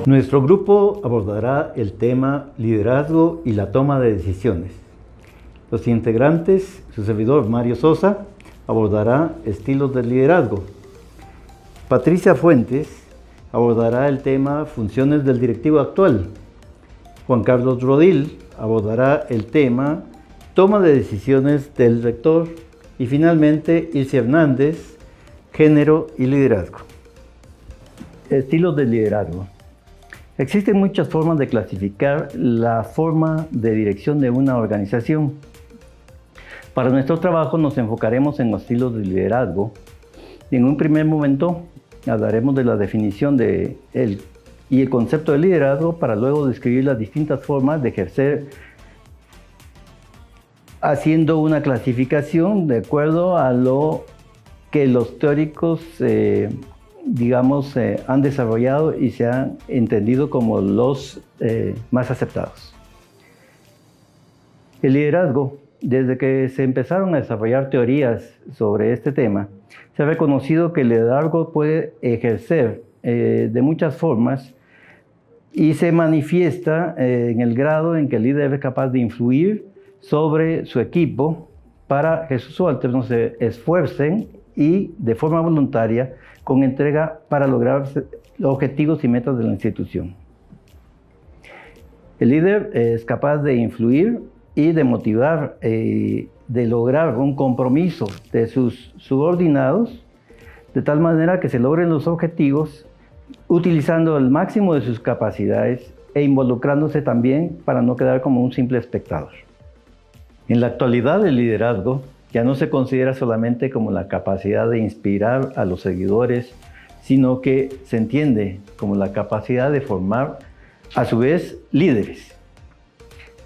Nuestro grupo abordará el tema liderazgo y la toma de decisiones. Los integrantes, su servidor Mario Sosa, abordará estilos de liderazgo. Patricia Fuentes abordará el tema funciones del directivo actual. Juan Carlos Rodil abordará el tema toma de decisiones del rector. Y finalmente, Ilse Hernández, género y liderazgo. Estilos de liderazgo. Existen muchas formas de clasificar la forma de dirección de una organización. Para nuestro trabajo nos enfocaremos en los estilos de liderazgo y en un primer momento hablaremos de la definición y el concepto de liderazgo para luego describir las distintas formas de ejercer haciendo una clasificación de acuerdo a lo que los teóricos han desarrollado y se han entendido como los más aceptados. El liderazgo, desde que se empezaron a desarrollar teorías sobre este tema, se ha reconocido que el liderazgo puede ejercer de muchas formas y se manifiesta en el grado en que el líder es capaz de influir sobre su equipo para que sus subalternos se esfuercen y de forma voluntaria con entrega para lograr los objetivos y metas de la institución. El líder es capaz de influir y de motivar, de lograr un compromiso de sus subordinados de tal manera que se logren los objetivos utilizando el máximo de sus capacidades e involucrándose también para no quedar como un simple espectador. En la actualidad, el liderazgo ya no se considera solamente como la capacidad de inspirar a los seguidores, sino que se entiende como la capacidad de formar, a su vez, líderes.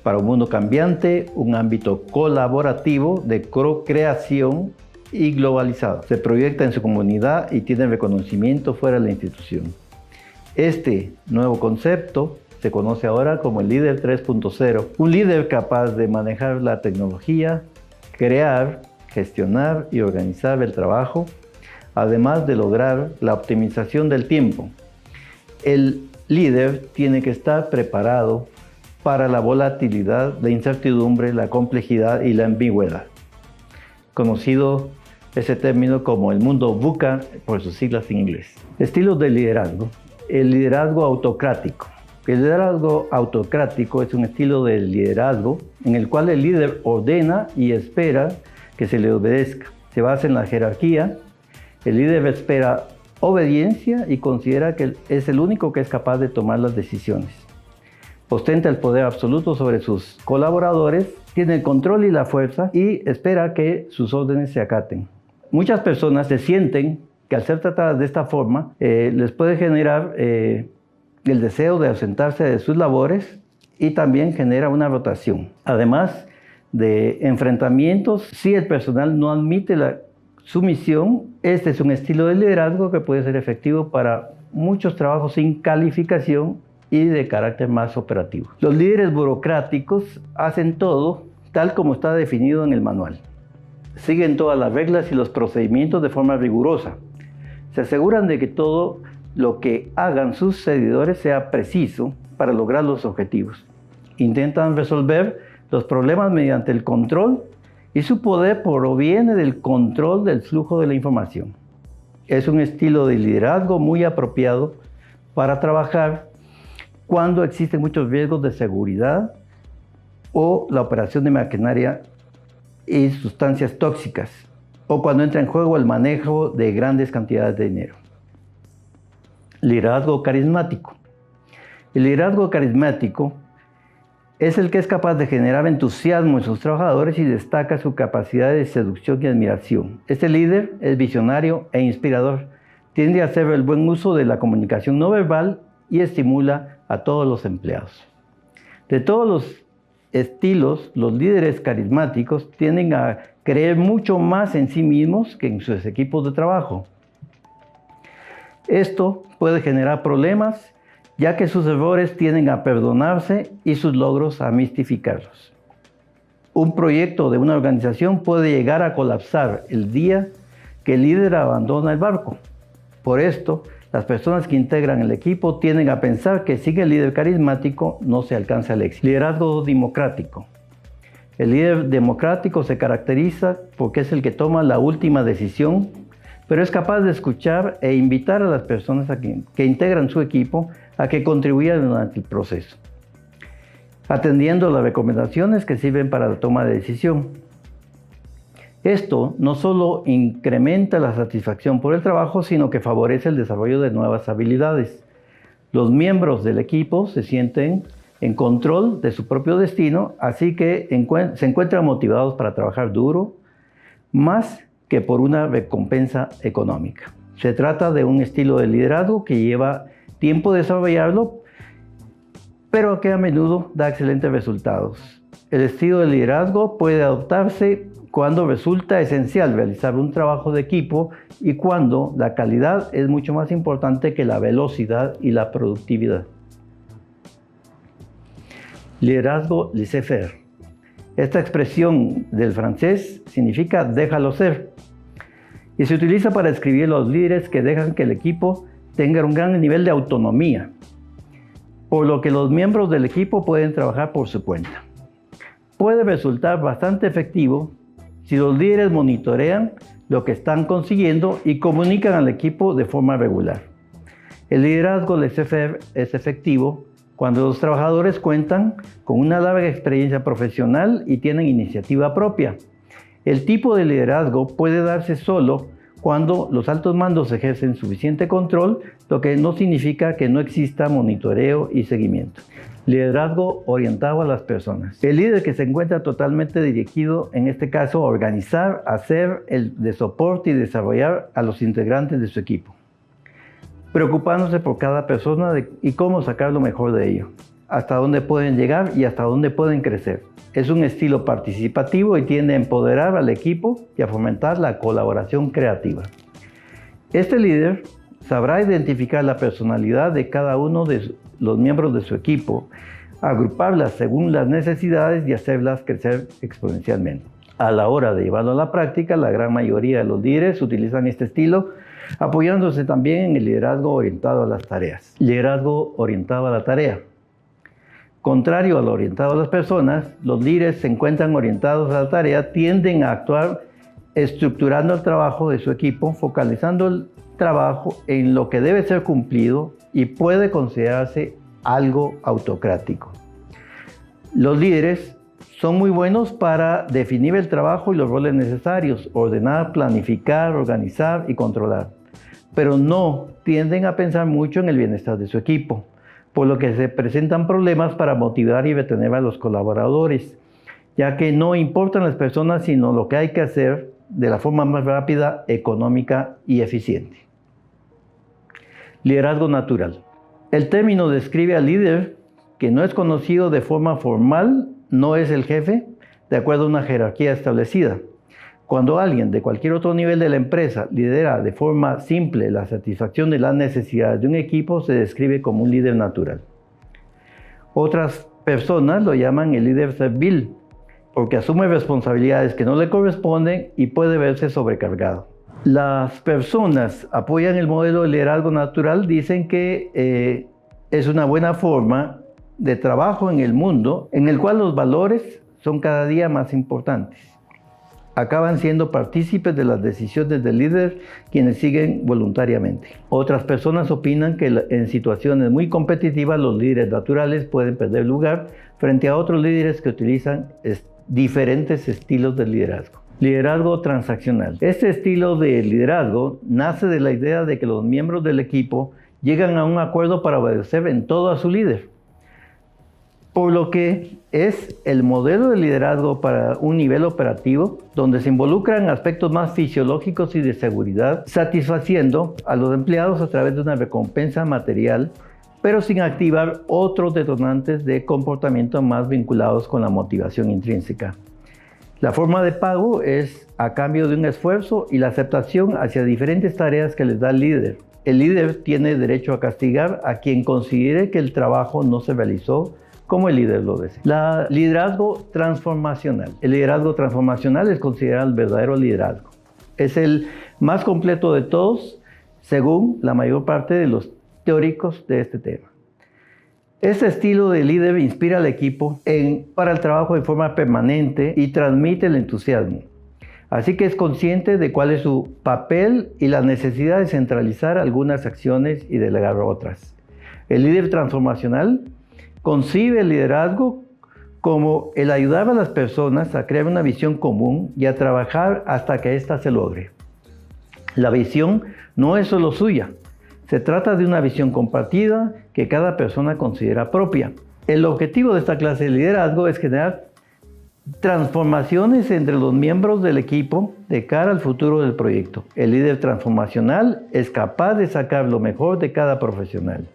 Para un mundo cambiante, un ámbito colaborativo de co-creación y globalizado. Se proyecta en su comunidad y tiene reconocimiento fuera de la institución. Este nuevo concepto se conoce ahora como el líder 3.0, un líder capaz de manejar la tecnología, crear, gestionar y organizar el trabajo, además de lograr la optimización del tiempo. El líder tiene que estar preparado para la volatilidad, la incertidumbre, la complejidad y la ambigüedad. Conocido ese término como el mundo VUCA por sus siglas en inglés. Estilos de liderazgo. El liderazgo autocrático. El liderazgo autocrático es un estilo de liderazgo en el cual el líder ordena y espera que se le obedezca. Se basa en la jerarquía. El líder espera obediencia y considera que es el único que es capaz de tomar las decisiones. Ostenta el poder absoluto sobre sus colaboradores, tiene el control y la fuerza y espera que sus órdenes se acaten. Muchas personas se sienten que al ser tratadas de esta forma les puede generar el deseo de ausentarse de sus labores y también genera una rotación. Además de enfrentamientos, si el personal no admite la sumisión, este es un estilo de liderazgo que puede ser efectivo para muchos trabajos sin calificación y de carácter más operativo. Los líderes burocráticos hacen todo tal como está definido en el manual. Siguen todas las reglas y los procedimientos de forma rigurosa. Se aseguran de que todo lo que hagan sus seguidores sea preciso para lograr los objetivos. Intentan resolver los problemas mediante el control y su poder proviene del control del flujo de la información. Es un estilo de liderazgo muy apropiado para trabajar cuando existen muchos riesgos de seguridad o la operación de maquinaria y sustancias tóxicas, o cuando entra en juego el manejo de grandes cantidades de dinero. Liderazgo carismático. El liderazgo carismático es el que es capaz de generar entusiasmo en sus trabajadores y destaca su capacidad de seducción y admiración. Este líder es visionario e inspirador, tiende a hacer el buen uso de la comunicación no verbal y estimula a todos los empleados. De todos los estilos, los líderes carismáticos tienden a creer mucho más en sí mismos que en sus equipos de trabajo. Esto puede generar problemas, ya que sus errores tienden a perdonarse y sus logros a mistificarlos. Un proyecto de una organización puede llegar a colapsar el día que el líder abandona el barco. Por esto, Las personas que integran el equipo tienden a pensar que sin el líder carismático no se alcanza el éxito. Liderazgo democrático. El líder democrático se caracteriza porque es el que toma la última decisión, pero es capaz de escuchar e invitar a las personas que integran su equipo a que contribuyan durante el proceso, atendiendo las recomendaciones que sirven para la toma de decisión. Esto no solo incrementa la satisfacción por el trabajo, sino que favorece el desarrollo de nuevas habilidades. Los miembros del equipo se sienten en control de su propio destino, así que se encuentran motivados para trabajar duro, más que por una recompensa económica. Se trata de un estilo de liderazgo que lleva tiempo desarrollarlo, pero que a menudo da excelentes resultados. El estilo de liderazgo puede adoptarse cuando resulta esencial realizar un trabajo de equipo y cuando la calidad es mucho más importante que la velocidad y la productividad. Liderazgo laissez-faire. Esta expresión del francés significa déjalo ser y se utiliza para describir los líderes que dejan que el equipo tenga un gran nivel de autonomía, por lo que los miembros del equipo pueden trabajar por su cuenta. Puede resultar bastante efectivo si los líderes monitorean lo que están consiguiendo y comunican al equipo de forma regular. El liderazgo laissez-faire es efectivo cuando los trabajadores cuentan con una larga experiencia profesional y tienen iniciativa propia. El tipo de liderazgo puede darse solo cuando los altos mandos ejercen suficiente control, lo que no significa que no exista monitoreo y seguimiento. Liderazgo orientado a las personas. El líder que se encuentra totalmente dirigido, en este caso, a organizar, hacer el de soporte y desarrollar a los integrantes de su equipo, preocupándose por cada persona y cómo sacar lo mejor de ello, hasta dónde pueden llegar y hasta dónde pueden crecer. Es un estilo participativo y tiende a empoderar al equipo y a fomentar la colaboración creativa. Este líder sabrá identificar la personalidad de cada uno de los miembros de su equipo, agruparlas según las necesidades y hacerlas crecer exponencialmente. A la hora de llevarlo a la práctica, la gran mayoría de los líderes utilizan este estilo, apoyándose también en el liderazgo orientado a las tareas. Liderazgo orientado a la tarea. Contrario al orientado a las personas, los líderes se encuentran orientados a la tarea, tienden a actuar estructurando el trabajo de su equipo, focalizando el trabajo en lo que debe ser cumplido y puede considerarse algo autocrático. Los líderes son muy buenos para definir el trabajo y los roles necesarios, ordenar, planificar, organizar y controlar, pero no tienden a pensar mucho en el bienestar de su equipo, por lo que se presentan problemas para motivar y retener a los colaboradores, ya que no importan las personas sino lo que hay que hacer de la forma más rápida, económica y eficiente. Liderazgo natural. El término describe al líder que no es conocido de forma formal, no es el jefe, de acuerdo a una jerarquía establecida. Cuando alguien de cualquier otro nivel de la empresa lidera de forma simple la satisfacción de las necesidades de un equipo, se describe como un líder natural. Otras personas lo llaman el líder servil, porque asume responsabilidades que no le corresponden y puede verse sobrecargado. Las personas apoyan el modelo de liderazgo natural, dicen que es una buena forma de trabajo en el mundo en el cual los valores son cada día más importantes. Acaban siendo partícipes de las decisiones del líder quienes siguen voluntariamente. Otras personas opinan que en situaciones muy competitivas los líderes naturales pueden perder lugar frente a otros líderes que utilizan diferentes estilos de liderazgo. Liderazgo transaccional. Este estilo de liderazgo nace de la idea de que los miembros del equipo llegan a un acuerdo para obedecer en todo a su líder, por lo que es el modelo de liderazgo para un nivel operativo donde se involucran aspectos más fisiológicos y de seguridad, satisfaciendo a los empleados a través de una recompensa material, pero sin activar otros detonantes de comportamiento más vinculados con la motivación intrínseca. La forma de pago es a cambio de un esfuerzo y la aceptación hacia diferentes tareas que les da el líder. El líder tiene derecho a castigar a quien considere que el trabajo no se realizó como el líder lo desea. Liderazgo transformacional. El liderazgo transformacional es considerado el verdadero liderazgo. Es el más completo de todos. según la mayor parte de los teóricos de este tema. Este estilo de líder inspira al equipo para el trabajo de forma permanente y transmite el entusiasmo. Así que es consciente de cuál es su papel y la necesidad de centralizar algunas acciones y delegar otras. El líder transformacional concibe el liderazgo como el ayudar a las personas a crear una visión común y a trabajar hasta que ésta se logre. La visión no es solo suya. Se trata de una visión compartida que cada persona considera propia. El objetivo de esta clase de liderazgo es generar transformaciones entre los miembros del equipo de cara al futuro del proyecto. El líder transformacional es capaz de sacar lo mejor de cada profesional.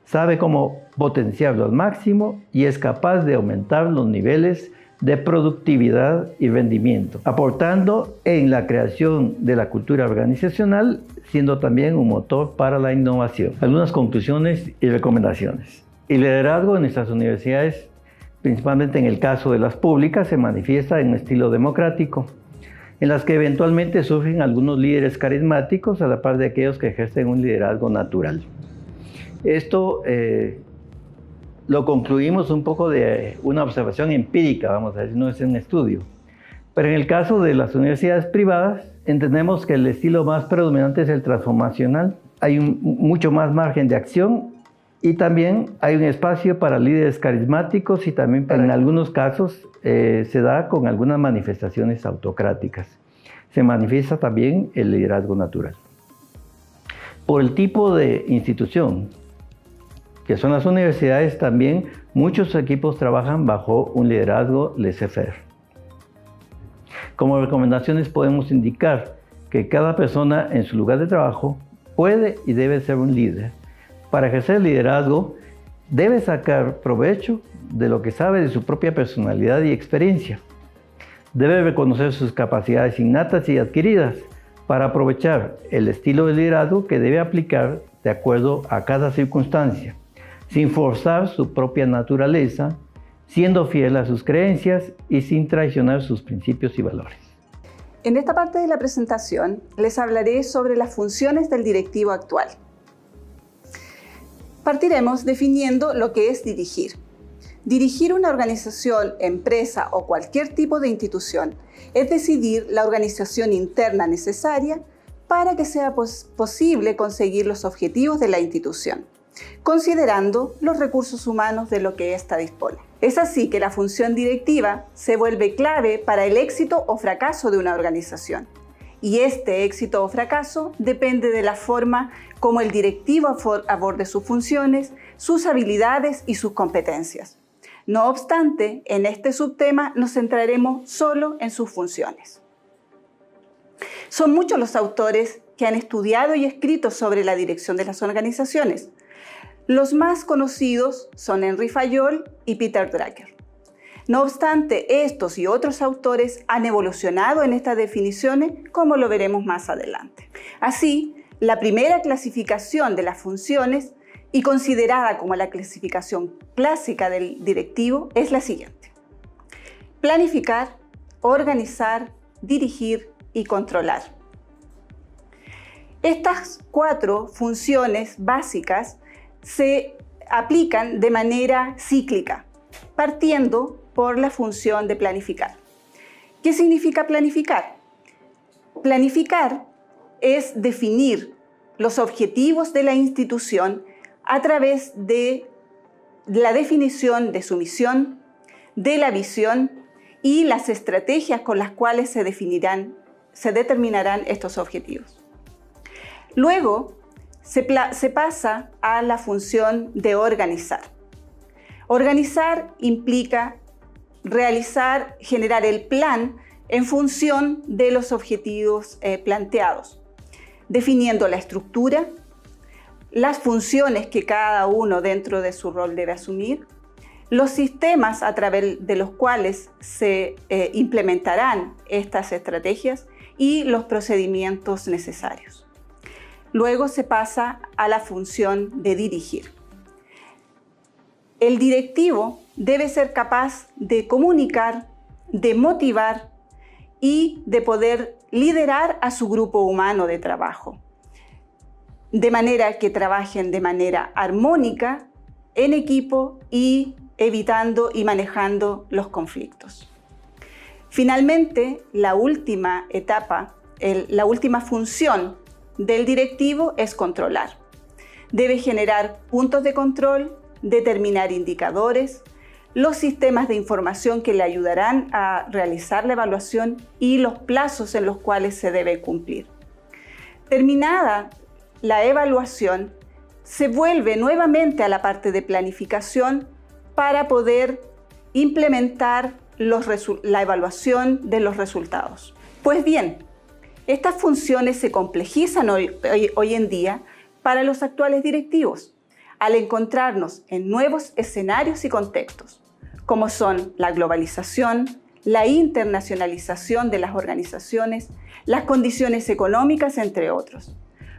Sabe cómo potenciarlo al máximo y es capaz de aumentar los niveles de productividad y rendimiento, aportando en la creación de la cultura organizacional, siendo también un motor para la innovación. Algunas conclusiones y recomendaciones. El liderazgo en nuestras universidades, principalmente en el caso de las públicas, se manifiesta en un estilo democrático, en las que eventualmente surgen algunos líderes carismáticos a la par de aquellos que ejercen un liderazgo natural. Esto lo concluimos un poco de una observación empírica, vamos a decir, no es un estudio. Pero en el caso de las universidades privadas, entendemos que el estilo más predominante es el transformacional. Hay mucho más margen de acción y también hay un espacio para líderes carismáticos y también en algunos casos se da con algunas manifestaciones autocráticas. Se manifiesta también el liderazgo natural. Por el tipo de institución que son las universidades, también muchos equipos trabajan bajo un liderazgo laissez-faire. Como recomendaciones podemos indicar que cada persona en su lugar de trabajo puede y debe ser un líder. Para ejercer liderazgo debe sacar provecho de lo que sabe de su propia personalidad y experiencia. Debe reconocer sus capacidades innatas y adquiridas para aprovechar el estilo de liderazgo que debe aplicar de acuerdo a cada circunstancia, sin forzar su propia naturaleza, siendo fiel a sus creencias y sin traicionar sus principios y valores. En esta parte de la presentación les hablaré sobre las funciones del directivo actual. Partiremos definiendo lo que es dirigir. Dirigir una organización, empresa o cualquier tipo de institución es decidir la organización interna necesaria para que sea posible conseguir los objetivos de la institución, considerando los recursos humanos de lo que ésta dispone. Es así que la función directiva se vuelve clave para el éxito o fracaso de una organización. Y este éxito o fracaso depende de la forma como el directivo aborde sus funciones, sus habilidades y sus competencias. No obstante, en este subtema nos centraremos solo en sus funciones. Son muchos los autores que han estudiado y escrito sobre la dirección de las organizaciones. Los más conocidos son Henri Fayol y Peter Drucker. No obstante, estos y otros autores han evolucionado en estas definiciones, como lo veremos más adelante. Así, la primera clasificación de las funciones, y considerada como la clasificación clásica del directivo, es la siguiente: planificar, organizar, dirigir y controlar. Estas 4 funciones básicas se aplican de manera cíclica, partiendo por la función de planificar. ¿Qué significa planificar? Planificar es definir los objetivos de la institución a través de la definición de su misión, de la visión y las estrategias con las cuales se determinarán estos objetivos. Luego, se pasa a la función de organizar. Organizar implica generar el plan en función de los objetivos planteados, definiendo la estructura, las funciones que cada uno dentro de su rol debe asumir, los sistemas a través de los cuales se implementarán estas estrategias y los procedimientos necesarios. Luego se pasa a la función de dirigir. El directivo debe ser capaz de comunicar, de motivar y de poder liderar a su grupo humano de trabajo. de manera que trabajen de manera armónica, en equipo y evitando y manejando los conflictos. Finalmente, la última etapa, la última función del directivo es controlar. Debe generar puntos de control, determinar indicadores, los sistemas de información que le ayudarán a realizar la evaluación y los plazos en los cuales se debe cumplir. Terminada la evaluación, se vuelve nuevamente a la parte de planificación para poder implementar la evaluación de los resultados. Pues bien, estas funciones se complejizan hoy en día para los actuales directivos, al encontrarnos en nuevos escenarios y contextos, como son la globalización, la internacionalización de las organizaciones, las condiciones económicas, entre otros.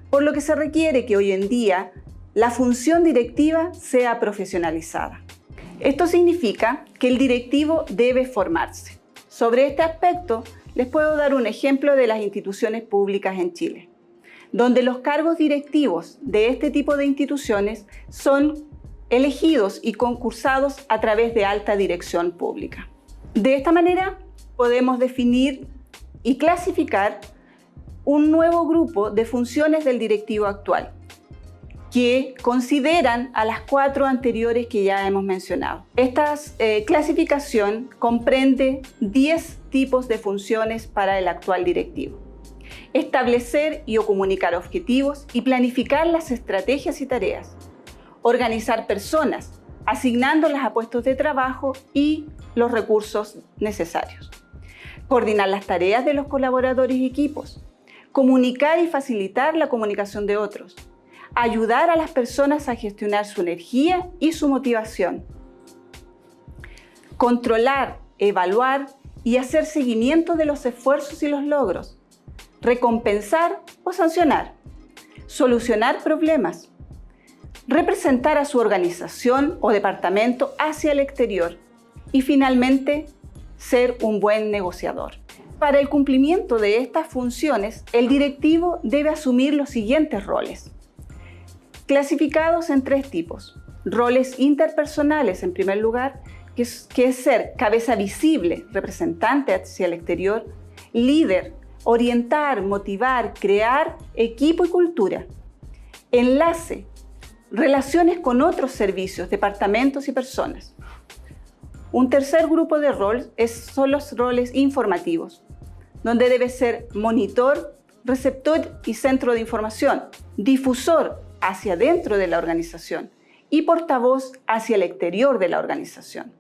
Por lo que se requiere que hoy en día la función directiva sea profesionalizada. Esto significa que el directivo debe formarse. Sobre este aspecto, les puedo dar un ejemplo de las instituciones públicas en Chile, donde los cargos directivos de este tipo de instituciones son elegidos y concursados a través de alta dirección pública. De esta manera, podemos definir y clasificar un nuevo grupo de funciones del directivo actual, que consideran a las 4 anteriores que ya hemos mencionado. Esta clasificación comprende 10 tipos de funciones para el actual directivo. Establecer y comunicar objetivos y planificar las estrategias y tareas. Organizar personas, asignándolas a puestos de trabajo y los recursos necesarios. Coordinar las tareas de los colaboradores y equipos. Comunicar y facilitar la comunicación de otros. Ayudar a las personas a gestionar su energía y su motivación. Controlar, evaluar y hacer seguimiento de los esfuerzos y los logros. Recompensar o sancionar. Solucionar problemas. Representar a su organización o departamento hacia el exterior. Y finalmente, ser un buen negociador. Para el cumplimiento de estas funciones, el directivo debe asumir los siguientes roles. Clasificados en 3 tipos. Roles interpersonales, en primer lugar, que es ser cabeza visible, representante hacia el exterior, líder, orientar, motivar, crear equipo y cultura. Enlace, relaciones con otros servicios, departamentos y personas. Un tercer grupo de roles son los roles informativos, donde debe ser monitor, receptor y centro de información, difusor hacia dentro de la organización y portavoz hacia el exterior de la organización.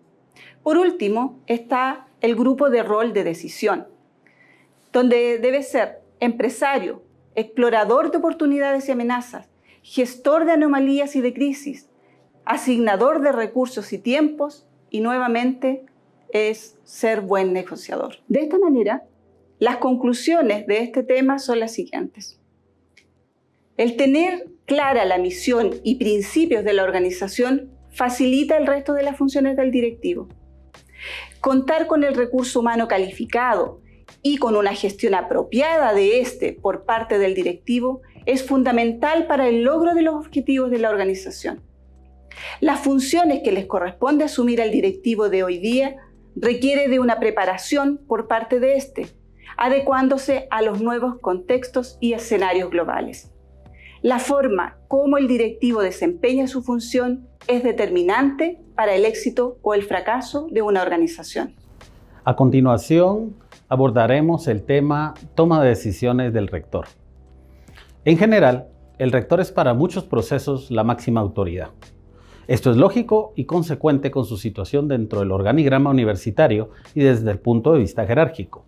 Por último, está el grupo de rol de decisión, donde debe ser empresario, explorador de oportunidades y amenazas, gestor de anomalías y de crisis, asignador de recursos y tiempos y nuevamente es ser buen negociador. De esta manera, las conclusiones de este tema son las siguientes. El tener clara la misión y principios de la organización facilita el resto de las funciones del directivo. Contar con el recurso humano calificado y con una gestión apropiada de este por parte del directivo es fundamental para el logro de los objetivos de la organización. Las funciones que les corresponde asumir al directivo de hoy día requiere de una preparación por parte de este, adecuándose a los nuevos contextos y escenarios globales. La forma como el directivo desempeña su función es determinante para el éxito o el fracaso de una organización. A continuación, abordaremos el tema toma de decisiones del rector. En general, el rector es para muchos procesos la máxima autoridad. Esto es lógico y consecuente con su situación dentro del organigrama universitario y desde el punto de vista jerárquico.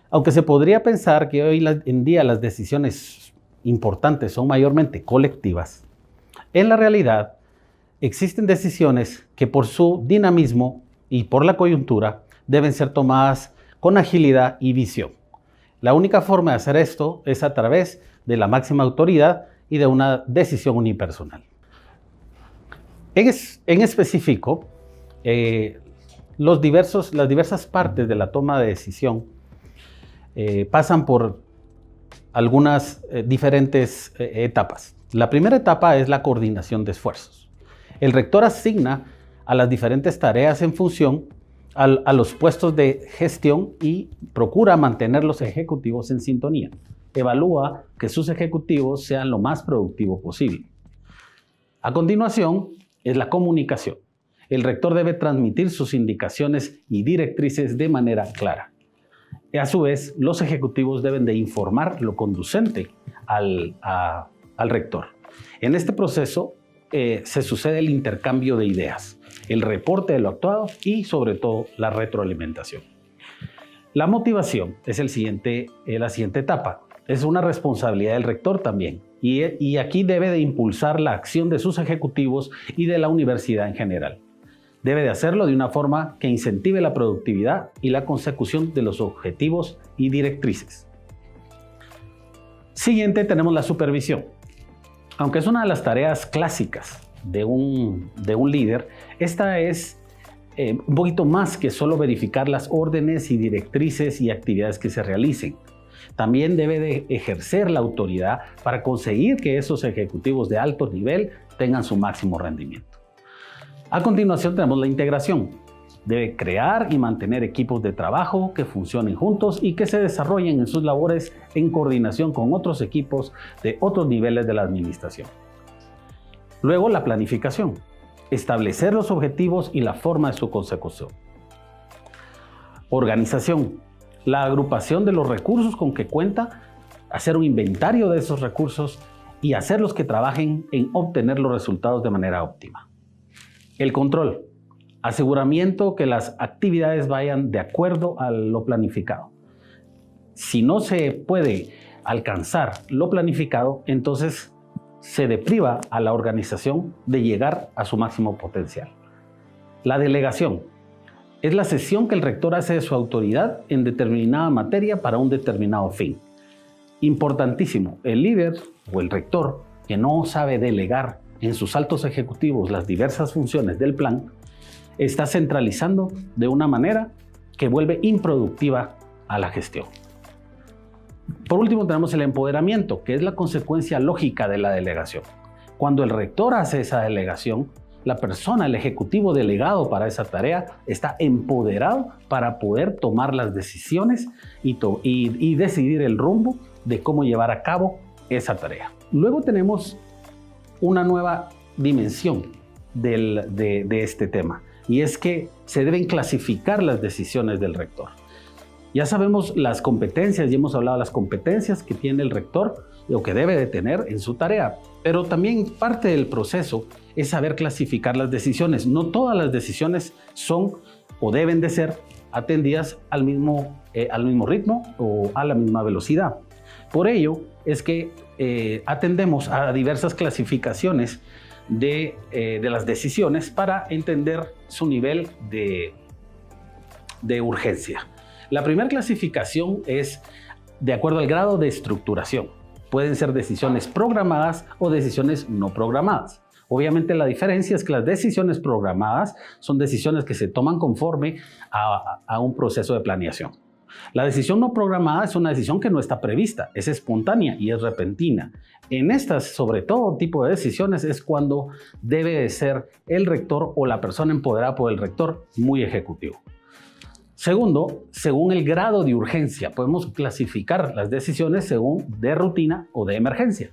Aunque se podría pensar que hoy en día las decisiones importantes son mayormente colectivas, en la realidad existen decisiones que por su dinamismo y por la coyuntura deben ser tomadas con agilidad y visión. La única forma de hacer esto es a través de la máxima autoridad y de una decisión unipersonal. En específico, las diversas partes de la toma de decisión pasan por algunas diferentes etapas. La primera etapa es la coordinación de esfuerzos. El rector asigna a las diferentes tareas en función a los puestos de gestión y procura mantener los ejecutivos en sintonía. Evalúa que sus ejecutivos sean lo más productivos posible. A continuación es la comunicación. El rector debe transmitir sus indicaciones y directrices de manera clara. A su vez, los ejecutivos deben de informar lo conducente al rector. En este proceso se sucede el intercambio de ideas, el reporte de lo actuado y sobre todo la retroalimentación. La motivación es la siguiente etapa. Es una responsabilidad del rector también y aquí debe de impulsar la acción de sus ejecutivos y de la universidad en general. Debe de hacerlo de una forma que incentive la productividad y la consecución de los objetivos y directrices. Siguiente tenemos la supervisión. Aunque es una de las tareas clásicas de un líder, esta es un poquito más que solo verificar las órdenes y directrices y actividades que se realicen. También debe de ejercer la autoridad para conseguir que esos ejecutivos de alto nivel tengan su máximo rendimiento. A continuación tenemos la integración. Debe crear y mantener equipos de trabajo que funcionen juntos y que se desarrollen en sus labores en coordinación con otros equipos de otros niveles de la administración. Luego, la planificación. Establecer los objetivos y la forma de su consecución. Organización. La agrupación de los recursos con que cuenta, hacer un inventario de esos recursos y hacerlos que trabajen en obtener los resultados de manera óptima. El control. Aseguramiento que las actividades vayan de acuerdo a lo planificado. Si no se puede alcanzar lo planificado, entonces se depriva a la organización de llegar a su máximo potencial. La delegación. Es la cesión que el rector hace de su autoridad en determinada materia para un determinado fin. Importantísimo, el líder o el rector que no sabe delegar en sus altos ejecutivos las diversas funciones del plan, está centralizando de una manera que vuelve improductiva a la gestión. Por último tenemos el empoderamiento, que es la consecuencia lógica de la delegación. Cuando el rector hace esa delegación, la persona, el ejecutivo delegado para esa tarea, está empoderado para poder tomar las decisiones y decidir el rumbo de cómo llevar a cabo esa tarea. Luego tenemos una nueva dimensión de este tema, y es que se deben clasificar las decisiones del rector. Ya sabemos las competencias, ya hemos hablado de las competencias que tiene el rector o que debe de tener en su tarea, pero también parte del proceso es saber clasificar las decisiones. No todas las decisiones son o deben de ser atendidas al mismo ritmo o a la misma velocidad. Por ello es que atendemos a diversas clasificaciones de las decisiones para entender su nivel de urgencia. La primera clasificación es de acuerdo al grado de estructuración. Pueden ser decisiones programadas o decisiones no programadas. Obviamente la diferencia es que las decisiones programadas son decisiones que se toman conforme a un proceso de planeación. La decisión no programada es una decisión que no está prevista, es espontánea y es repentina. En estas, sobre todo tipo de decisiones, es cuando debe de ser el rector o la persona empoderada por el rector muy ejecutivo. Segundo, según el grado de urgencia, podemos clasificar las decisiones según de rutina o de emergencia.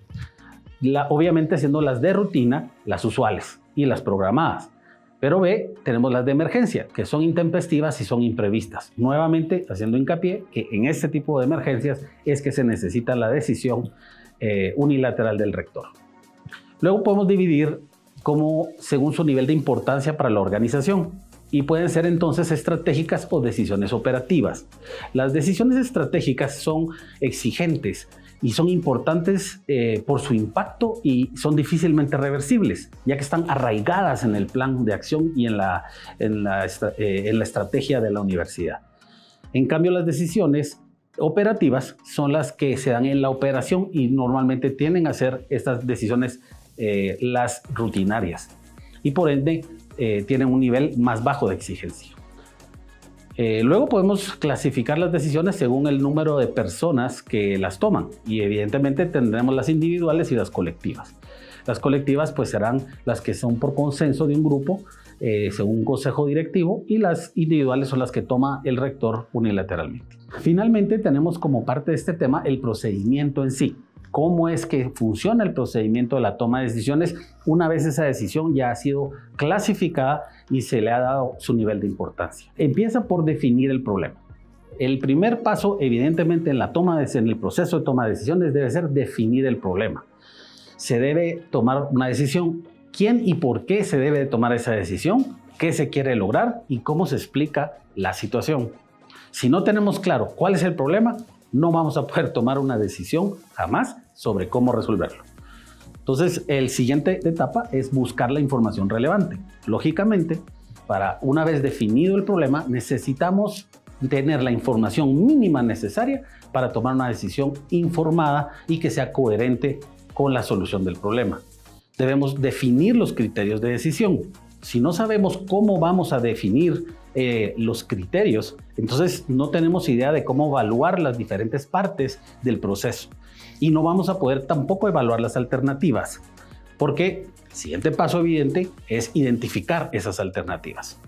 Obviamente siendo las de rutina las usuales y las programadas. Pero tenemos las de emergencia, que son intempestivas y son imprevistas. Nuevamente, haciendo hincapié que en este tipo de emergencias es que se necesita la decisión unilateral del rector. Luego podemos dividir según su nivel de importancia para la organización. Y pueden ser entonces estratégicas o decisiones operativas. Las decisiones estratégicas son exigentes y son importantes por su impacto y son difícilmente reversibles, ya que están arraigadas en el plan de acción y en la estrategia de la universidad. En cambio, las decisiones operativas son las que se dan en la operación y normalmente tienden a ser estas decisiones las rutinarias y por ende tienen un nivel más bajo de exigencia. Luego podemos clasificar las decisiones según el número de personas que las toman y evidentemente tendremos las individuales y las colectivas. Las colectivas pues serán las que son por consenso de un grupo según un consejo directivo, y las individuales son las que toma el rector unilateralmente. Finalmente tenemos como parte de este tema el procedimiento en sí. ¿Cómo es que funciona el procedimiento de la toma de decisiones una vez esa decisión ya ha sido clasificada y se le ha dado su nivel de importancia? Empieza por definir el problema. El primer paso, evidentemente, en el proceso de toma de decisiones debe ser definir el problema. Se debe tomar una decisión. ¿Quién y por qué se debe de tomar esa decisión? ¿Qué se quiere lograr? ¿Y cómo se explica la situación? Si no tenemos claro cuál es el problema, no vamos a poder tomar una decisión jamás sobre cómo resolverlo. Entonces, la siguiente etapa es buscar la información relevante. Lógicamente, una vez definido el problema, necesitamos tener la información mínima necesaria para tomar una decisión informada y que sea coherente con la solución del problema. Debemos definir los criterios de decisión. Si no sabemos cómo vamos a definir los criterios, entonces no tenemos idea de cómo evaluar las diferentes partes del proceso y no vamos a poder tampoco evaluar las alternativas, porque el siguiente paso evidente es identificar esas alternativas.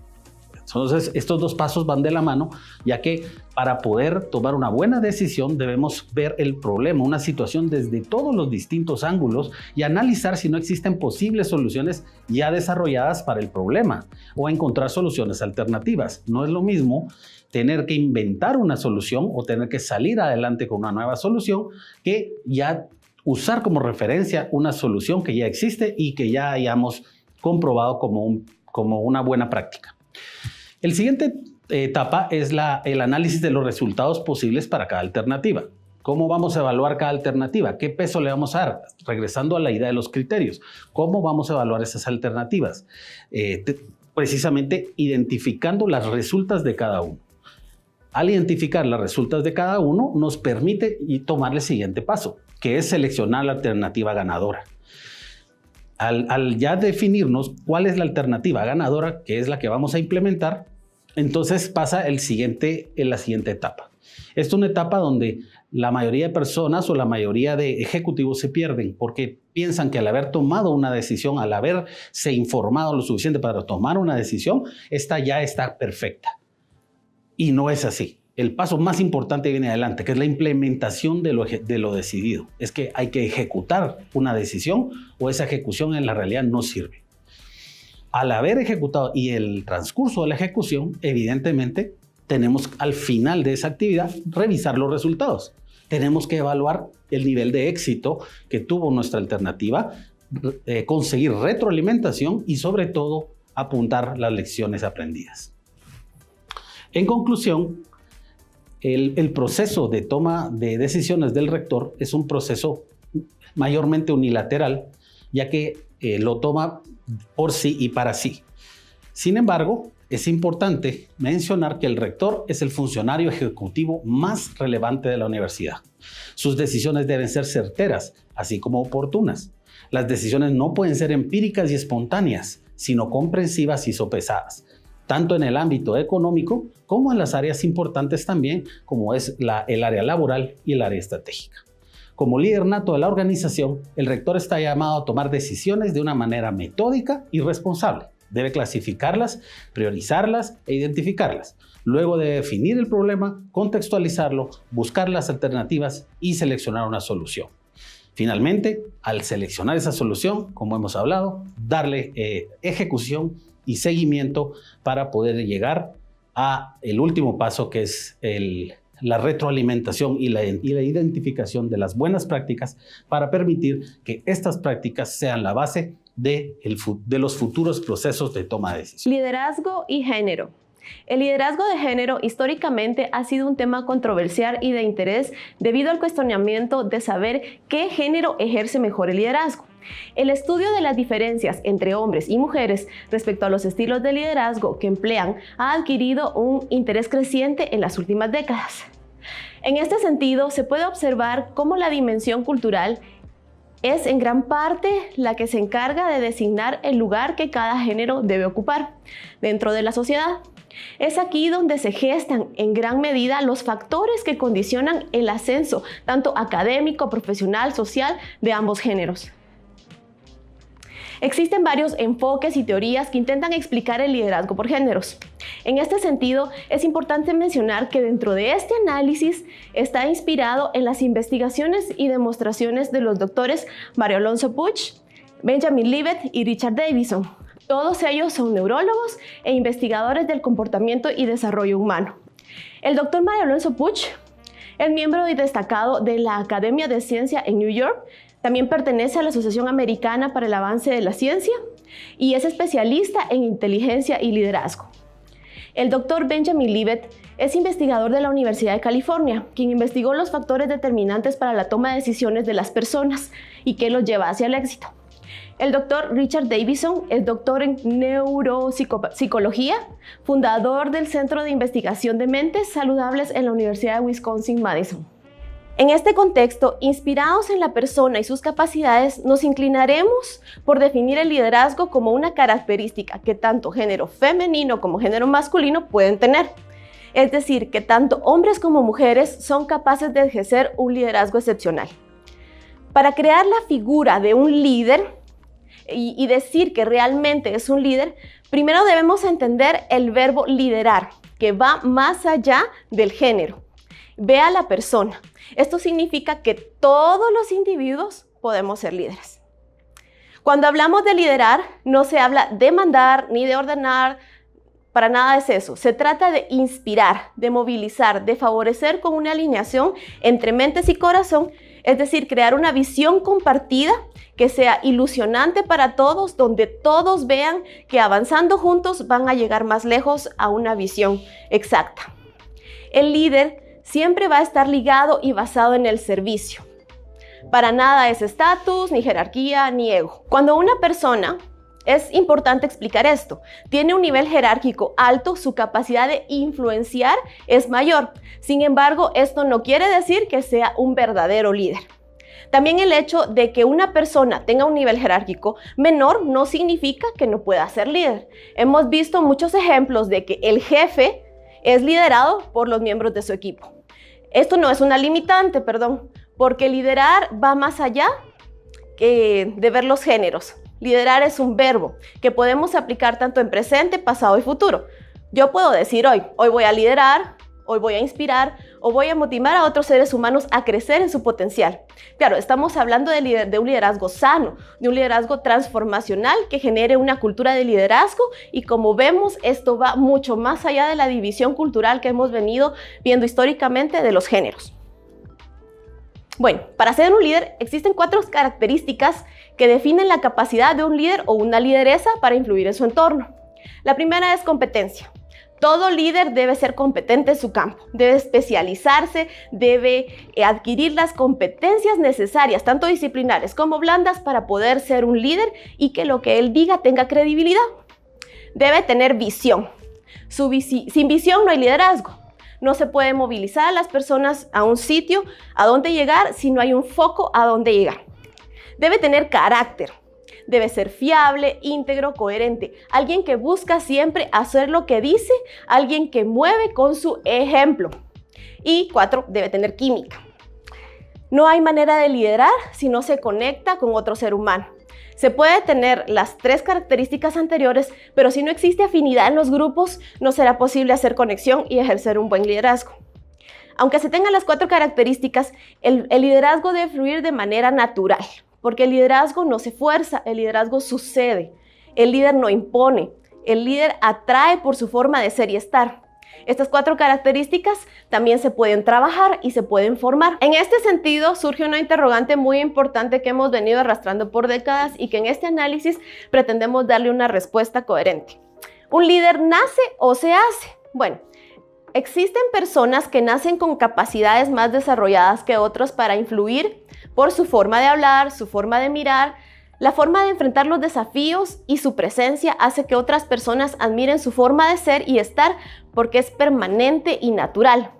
Entonces, estos dos pasos van de la mano, ya que para poder tomar una buena decisión debemos ver el problema, una situación desde todos los distintos ángulos y analizar si no existen posibles soluciones ya desarrolladas para el problema o encontrar soluciones alternativas. No es lo mismo tener que inventar una solución o tener que salir adelante con una nueva solución que ya usar como referencia una solución que ya existe y que ya hayamos comprobado como una buena práctica. El siguiente etapa es el análisis de los resultados posibles para cada alternativa. ¿Cómo vamos a evaluar cada alternativa? ¿Qué peso le vamos a dar? Regresando a la idea de los criterios. ¿Cómo vamos a evaluar esas alternativas? Precisamente identificando las resultas de cada uno. Al identificar las resultas de cada uno, nos permite tomar el siguiente paso, que es seleccionar la alternativa ganadora. Al ya definirnos cuál es la alternativa ganadora, que es la que vamos a implementar, entonces pasa en la siguiente etapa. Esta es una etapa donde la mayoría de personas o la mayoría de ejecutivos se pierden porque piensan que al haber tomado una decisión, al haberse informado lo suficiente para tomar una decisión, esta ya está perfecta. Y no es así. El paso más importante viene adelante, que es la implementación de lo decidido. Es que hay que ejecutar una decisión o esa ejecución en la realidad no sirve. Al haber ejecutado y el transcurso de la ejecución, evidentemente, tenemos al final de esa actividad revisar los resultados. Tenemos que evaluar el nivel de éxito que tuvo nuestra alternativa, conseguir retroalimentación y sobre todo apuntar las lecciones aprendidas. En conclusión, el proceso de toma de decisiones del rector es un proceso mayormente unilateral, ya que lo toma por sí y para sí. Sin embargo, es importante mencionar que el rector es el funcionario ejecutivo más relevante de la universidad. Sus decisiones deben ser certeras, así como oportunas. Las decisiones no pueden ser empíricas y espontáneas, sino comprensivas y sopesadas, tanto en el ámbito económico como en las áreas importantes también, como es el área laboral y el área estratégica. Como líder nato de la organización, el rector está llamado a tomar decisiones de una manera metódica y responsable. Debe clasificarlas, priorizarlas e identificarlas. Luego de definir el problema, contextualizarlo, buscar las alternativas y seleccionar una solución. Finalmente, al seleccionar esa solución, como hemos hablado, darle ejecución y seguimiento para poder llegar a el último paso, que es la retroalimentación y la identificación de las buenas prácticas para permitir que estas prácticas sean la base de los futuros procesos de toma de decisiones. Liderazgo y género. El liderazgo de género históricamente ha sido un tema controversial y de interés debido al cuestionamiento de saber qué género ejerce mejor el liderazgo. El estudio de las diferencias entre hombres y mujeres respecto a los estilos de liderazgo que emplean ha adquirido un interés creciente en las últimas décadas. En este sentido, se puede observar cómo la dimensión cultural es en gran parte la que se encarga de designar el lugar que cada género debe ocupar dentro de la sociedad. Es aquí donde se gestan en gran medida los factores que condicionan el ascenso, tanto académico, profesional, social, de ambos géneros. Existen varios enfoques y teorías que intentan explicar el liderazgo por géneros. En este sentido, es importante mencionar que dentro de este análisis está inspirado en las investigaciones y demostraciones de los doctores Mario Alonso Puig, Benjamin Libet y Richard Davidson. Todos ellos son neurólogos e investigadores del comportamiento y desarrollo humano. El doctor Mario Alonso Puig es miembro destacado de la Academia de Ciencia en New York. También pertenece a la Asociación Americana para el Avance de la Ciencia y es especialista en inteligencia y liderazgo. El doctor Benjamin Libet es investigador de la Universidad de California, quien investigó los factores determinantes para la toma de decisiones de las personas y que los lleva hacia el éxito. El doctor Richard Davidson es doctor en neuropsicología, fundador del Centro de Investigación de Mentes Saludables en la Universidad de Wisconsin-Madison. En este contexto, inspirados en la persona y sus capacidades, nos inclinaremos por definir el liderazgo como una característica que tanto género femenino como género masculino pueden tener. Es decir, que tanto hombres como mujeres son capaces de ejercer un liderazgo excepcional. Para crear la figura de un líder y decir que realmente es un líder, primero debemos entender el verbo liderar, que va más allá del género. Ve a la persona. Esto significa que todos los individuos podemos ser líderes. Cuando hablamos de liderar, no se habla de mandar ni de ordenar, para nada es eso. Se trata de inspirar, de movilizar, de favorecer con una alineación entre mentes y corazón, es decir, crear una visión compartida que sea ilusionante para todos, donde todos vean que avanzando juntos van a llegar más lejos a una visión exacta. El líder siempre va a estar ligado y basado en el servicio. Para nada es estatus, ni jerarquía, ni ego. Cuando una persona, es importante explicar esto, tiene un nivel jerárquico alto, su capacidad de influenciar es mayor. Sin embargo, esto no quiere decir que sea un verdadero líder. También el hecho de que una persona tenga un nivel jerárquico menor no significa que no pueda ser líder. Hemos visto muchos ejemplos de que el jefe es liderado por los miembros de su equipo. Esto no es una limitante, porque liderar va más allá de ver los géneros. Liderar es un verbo que podemos aplicar tanto en presente, pasado y futuro. Yo puedo decir hoy voy a liderar, hoy voy a inspirar o voy a motivar a otros seres humanos a crecer en su potencial. Claro, estamos hablando de un liderazgo sano, de un liderazgo transformacional que genere una cultura de liderazgo y como vemos, esto va mucho más allá de la división cultural que hemos venido viendo históricamente de los géneros. Bueno, para ser un líder existen 4 características que definen la capacidad de un líder o una lideresa para influir en su entorno. La primera es competencia. Todo líder debe ser competente en su campo, debe especializarse, debe adquirir las competencias necesarias, tanto disciplinares como blandas, para poder ser un líder y que lo que él diga tenga credibilidad. Debe tener visión. Sin visión no hay liderazgo. No se puede movilizar a las personas a un sitio a donde llegar si no hay un foco a donde llegar. Debe tener carácter. Debe ser fiable, íntegro, coherente. Alguien que busca siempre hacer lo que dice, alguien que mueve con su ejemplo. Y 4, debe tener química. No hay manera de liderar si no se conecta con otro ser humano. Se puede tener las 3 características anteriores, pero si no existe afinidad en los grupos, no será posible hacer conexión y ejercer un buen liderazgo. Aunque se tengan las 4 características, el liderazgo debe fluir de manera natural, porque el liderazgo no se fuerza, el liderazgo sucede. El líder no impone, el líder atrae por su forma de ser y estar. Estas 4 características también se pueden trabajar y se pueden formar. En este sentido, surge una interrogante muy importante que hemos venido arrastrando por décadas y que en este análisis pretendemos darle una respuesta coherente. ¿Un líder nace o se hace? Bueno, existen personas que nacen con capacidades más desarrolladas que otros para influir por su forma de hablar, su forma de mirar, la forma de enfrentar los desafíos y su presencia hace que otras personas admiren su forma de ser y estar porque es permanente y natural.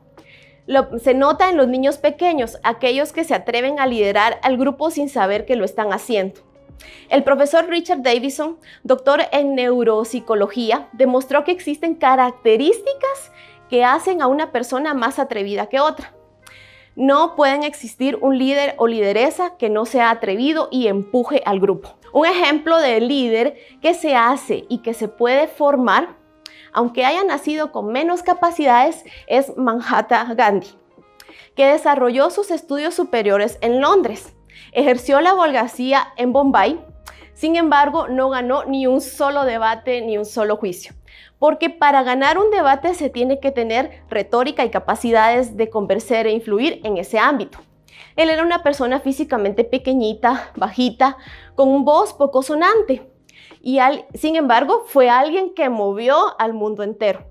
Se nota en los niños pequeños, aquellos que se atreven a liderar al grupo sin saber que lo están haciendo. El profesor Richard Davidson, doctor en neuropsicología, demostró que existen características que hacen a una persona más atrevida que otra. No pueden existir un líder o lideresa que no sea atrevido y empuje al grupo. Un ejemplo de líder que se hace y que se puede formar, aunque haya nacido con menos capacidades, es Mahatma Gandhi, que desarrolló sus estudios superiores en Londres. Ejerció la abogacía en Bombay, sin embargo, no ganó ni un solo debate ni un solo juicio, porque para ganar un debate se tiene que tener retórica y capacidades de convencer e influir en ese ámbito. Él era una persona físicamente pequeñita, bajita, con un voz poco sonante, y sin embargo fue alguien que movió al mundo entero.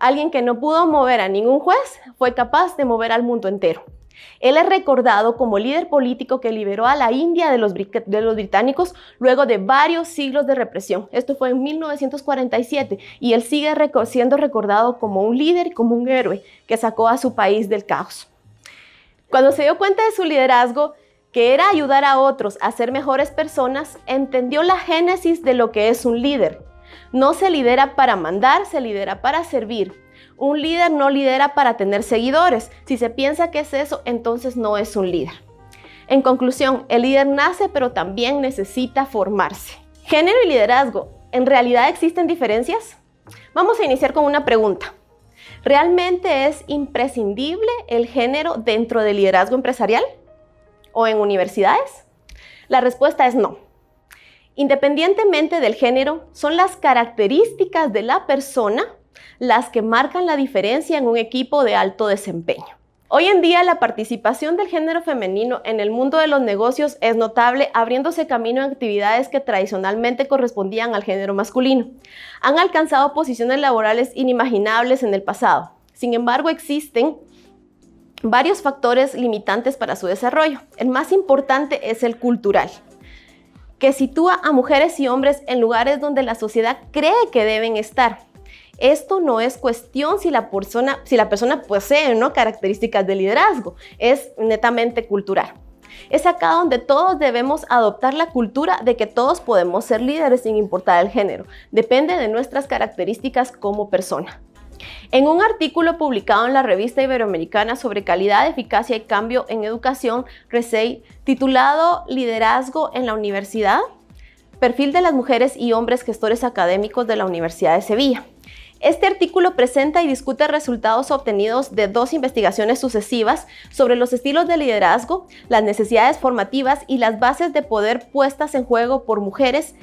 Alguien que no pudo mover a ningún juez fue capaz de mover al mundo entero. Él es recordado como líder político que liberó a la India de los británicos luego de varios siglos de represión. Esto fue en 1947 y él sigue siendo recordado como un líder y como un héroe que sacó a su país del caos. Cuando se dio cuenta de su liderazgo, que era ayudar a otros a ser mejores personas, entendió la génesis de lo que es un líder. No se lidera para mandar, se lidera para servir. Un líder no lidera para tener seguidores. Si se piensa que es eso, entonces no es un líder. En conclusión, el líder nace, pero también necesita formarse. Género y liderazgo, ¿en realidad existen diferencias? Vamos a iniciar con una pregunta. ¿Realmente es imprescindible el género dentro del liderazgo empresarial o en universidades? La respuesta es no. Independientemente del género, son las características de la persona las que marcan la diferencia en un equipo de alto desempeño. Hoy en día la participación del género femenino en el mundo de los negocios es notable, abriéndose camino en actividades que tradicionalmente correspondían al género masculino. Han alcanzado posiciones laborales inimaginables en el pasado. Sin embargo, existen varios factores limitantes para su desarrollo. El más importante es el cultural, que sitúa a mujeres y hombres en lugares donde la sociedad cree que deben estar. Esto no es cuestión si la persona posee ¿no? características de liderazgo, es netamente cultural. Es acá donde todos debemos adoptar la cultura de que todos podemos ser líderes sin importar el género. Depende de nuestras características como persona. En un artículo publicado en la revista Iberoamericana sobre calidad, eficacia y cambio en educación, RECEI, titulado Liderazgo en la Universidad, perfil de las mujeres y hombres gestores académicos de la Universidad de Sevilla. Este artículo presenta y discute resultados obtenidos de 2 investigaciones sucesivas sobre los estilos de liderazgo, las necesidades formativas y las bases de poder puestas en juego por mujeres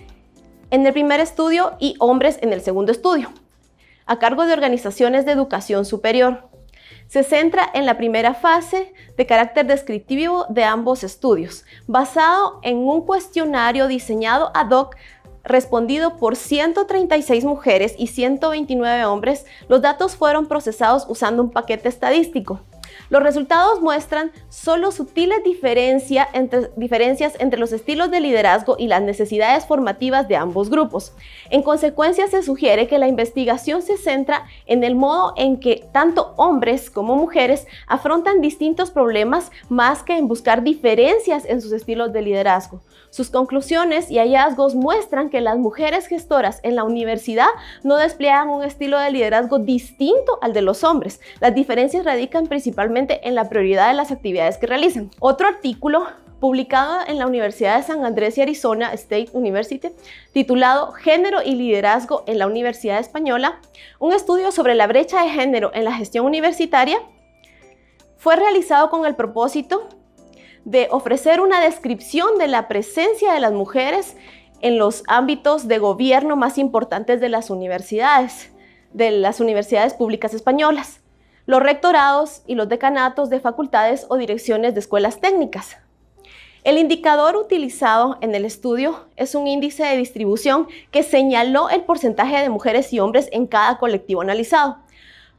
en el primer estudio y hombres en el segundo estudio, a cargo de organizaciones de educación superior. Se centra en la primera fase de carácter descriptivo de ambos estudios, basado en un cuestionario diseñado ad hoc respondido por 136 mujeres y 129 hombres. Los datos fueron procesados usando un paquete estadístico. Los resultados muestran solo sutiles diferencias entre los estilos de liderazgo y las necesidades formativas de ambos grupos. En consecuencia, se sugiere que la investigación se centra en el modo en que tanto hombres como mujeres afrontan distintos problemas más que en buscar diferencias en sus estilos de liderazgo. Sus conclusiones y hallazgos muestran que las mujeres gestoras en la universidad no despliegan un estilo de liderazgo distinto al de los hombres. Las diferencias radican principalmente en la prioridad de las actividades que realizan. Otro artículo publicado en la Universidad de San Andrés y Arizona State University, titulado Género y Liderazgo en la Universidad Española, un estudio sobre la brecha de género en la gestión universitaria, fue realizado con el propósito de ofrecer una descripción de la presencia de las mujeres en los ámbitos de gobierno más importantes de las universidades públicas españolas, los rectorados y los decanatos de facultades o direcciones de escuelas técnicas. El indicador utilizado en el estudio es un índice de distribución que señaló el porcentaje de mujeres y hombres en cada colectivo analizado.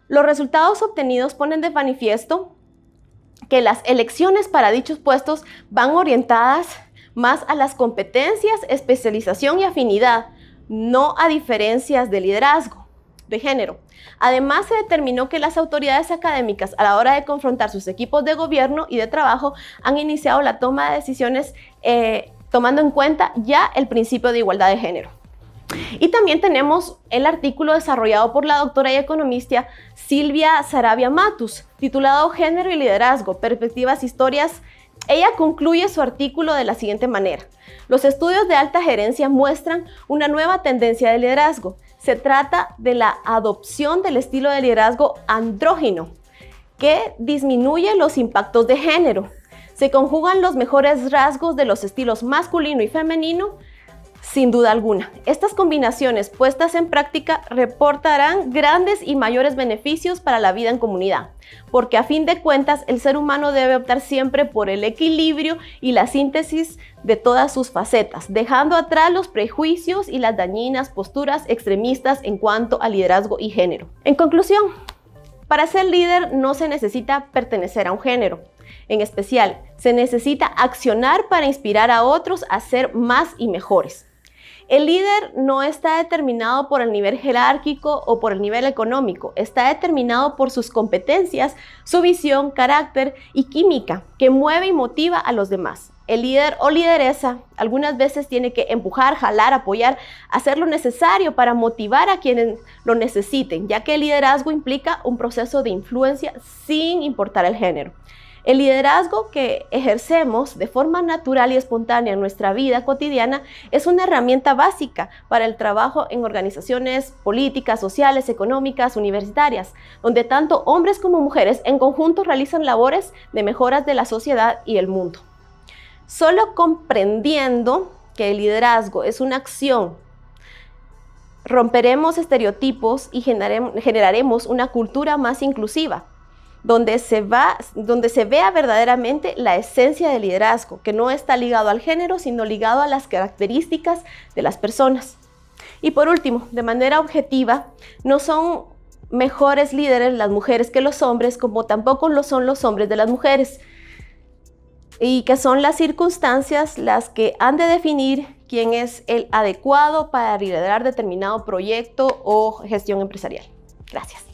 Los resultados obtenidos ponen de manifiesto que las elecciones para dichos puestos van orientadas más a las competencias, especialización y afinidad, no a diferencias de liderazgo, de género. Además, se determinó que las autoridades académicas, a la hora de confrontar sus equipos de gobierno y de trabajo, han iniciado la toma de decisiones tomando en cuenta ya el principio de igualdad de género. Y también tenemos el artículo desarrollado por la doctora y economista Silvia Saravia Matus, titulado Género y Liderazgo, Perspectivas, Historias. Ella concluye su artículo de la siguiente manera: los estudios de alta gerencia muestran una nueva tendencia de liderazgo. Se trata de la adopción del estilo de liderazgo andrógino, que disminuye los impactos de género. Se conjugan los mejores rasgos de los estilos masculino y femenino, sin duda alguna. Estas combinaciones puestas en práctica reportarán grandes y mayores beneficios para la vida en comunidad, porque a fin de cuentas el ser humano debe optar siempre por el equilibrio y la síntesis de todas sus facetas, dejando atrás los prejuicios y las dañinas posturas extremistas en cuanto a liderazgo y género. En conclusión, para ser líder no se necesita pertenecer a un género. En especial, se necesita accionar para inspirar a otros a ser más y mejores. El líder no está determinado por el nivel jerárquico o por el nivel económico, está determinado por sus competencias, su visión, carácter y química que mueve y motiva a los demás. El líder o lideresa algunas veces tiene que empujar, jalar, apoyar, hacer lo necesario para motivar a quienes lo necesiten, ya que el liderazgo implica un proceso de influencia sin importar el género. El liderazgo que ejercemos de forma natural y espontánea en nuestra vida cotidiana es una herramienta básica para el trabajo en organizaciones políticas, sociales, económicas, universitarias, donde tanto hombres como mujeres en conjunto realizan labores de mejoras de la sociedad y el mundo. Solo comprendiendo que el liderazgo es una acción, romperemos estereotipos y generaremos una cultura más inclusiva, donde se vea verdaderamente la esencia del liderazgo, que no está ligado al género, sino ligado a las características de las personas. Y por último, de manera objetiva, no son mejores líderes las mujeres que los hombres, como tampoco lo son los hombres de las mujeres, y que son las circunstancias las que han de definir quién es el adecuado para liderar determinado proyecto o gestión empresarial. Gracias.